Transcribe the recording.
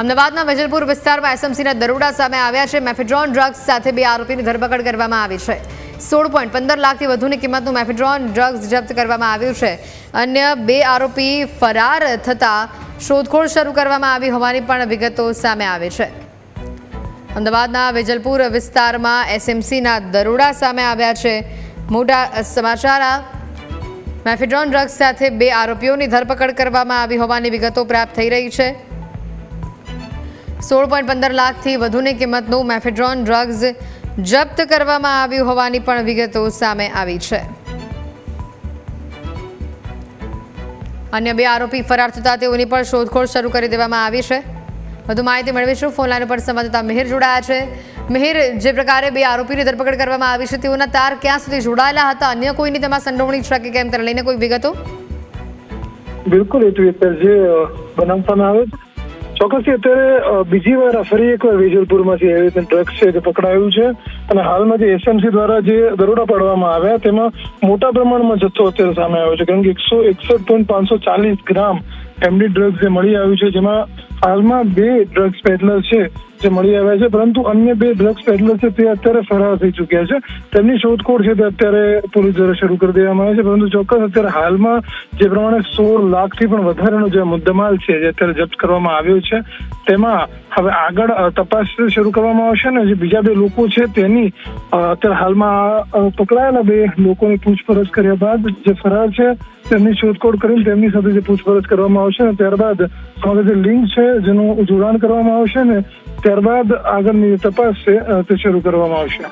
અમદાવાદના વેજલપુર વિસ્તારમાં એસએમસીના દરોડા સામે આવ્યા છે। મેફેડ્રોન ડ્રગ્સ સાથે 2 આરોપીની ધરપકડ કરવામાં આવી છે। 16.15 લાખથી વધુની કિંમતનું મેફેડ્રોન ડ્રગ્સ જપ્ત કરવામાં આવ્યું છે। અન્ય 2 આરોપી ફરાર થતા શોધખોળ શરૂ કરવામાં આવી હોવાની પણ વિગતો સામે આવી છે। અમદાવાદના વેજલપુર વિસ્તારમાં એસએમસીના દરોડા સામે આવ્યા છે। મોટા સમાચાર મેફેડ્રોન ડ્રગ્સ સાથે 2 આરોપીઓની ધરપકડ કરવામાં આવી હોવાની વિગતો પ્રાપ્ત થઈ રહી છે। 16.15 લાખથી વધુની કિંમતનું મેફેડ્રોન ડ્રગ્સ જપ્ત કરવામાં આવ્યું હોવાની પણ વિગતો સામે આવી છે। અન્ય 2 આરોપી ફરાર થતા તેઓની પણ શોધખોળ શરૂ કરી દેવામાં આવી છે। વધુ માહિતી મેળવીશું। ફોન લાઈન પર સંવાદદાતા મિહિર જોડાયા છે। મિહિર, જે પ્રકારે 2 આરોપીની ધરપકડ કરવામાં આવી છે તેઓના તાર ક્યાં સુધી જોડાયેલા હતા? અન્ય કોઈની તેમાં સંડોવણી છે કે કેમ તેને લઈને કોઈ વિગતો? બિલકુલ એ જે બનાવ સામે આવે છે ચોક્કસથી અત્યારે બીજી વાર ફરી એકવાર વેજલપુરમાંથી એવી રીતે ડ્રગ્સ છે જે પકડાયું છે અને હાલમાં જે એસએમસી દ્વારા જે દરોડા પાડવામાં આવ્યા તેમાં મોટા પ્રમાણમાં જથ્થો અત્યારે સામે આવ્યો છે। કારણ કે 161.540 ગ્રામ એમડી ડ્રગ્સ જે મળી આવ્યું છે, જેમાં હાલમાં 2 ડ્રગ્સ પેડલર છે જે મળી આવ્યા છે, પરંતુ અન્ય 2 ડ્રગ્સ પેડલર છે તે અત્યારે ફરાર થઈ ચૂક્યા છે। તેમની શોધખોળ છે તે અત્યારે પોલીસ દ્વારા શરૂ કરી દેવામાં આવી છે, પરંતુ ચોક્કસ અત્યારે હાલમાં જે પ્રમાણે 16 લાખથી પણ વધારેનો જે મુદ્દામાલ છે જે અત્યારે જપ્ત કરવામાં આવ્યો છે તેમાં હવે આગળ તપાસ શરૂ કરવામાં આવશે ને જે બીજા 2 લોકો છે તેની અત્યારે હાલમાં પકડાયેલા 2 લોકોની પૂછપરછ કર્યા બાદ જે ફરાર છે તેમની શોધખોળ કરીને તેમની સાથે જે પૂછપરછ કરવામાં આવશે ને ત્યારબાદ સમગ્ર જે લિંક છે જેનું જોડાણ કરવામાં આવશે ને ત્યારબાદ આગળની તપાસ છે તે શરૂ કરવામાં આવશે।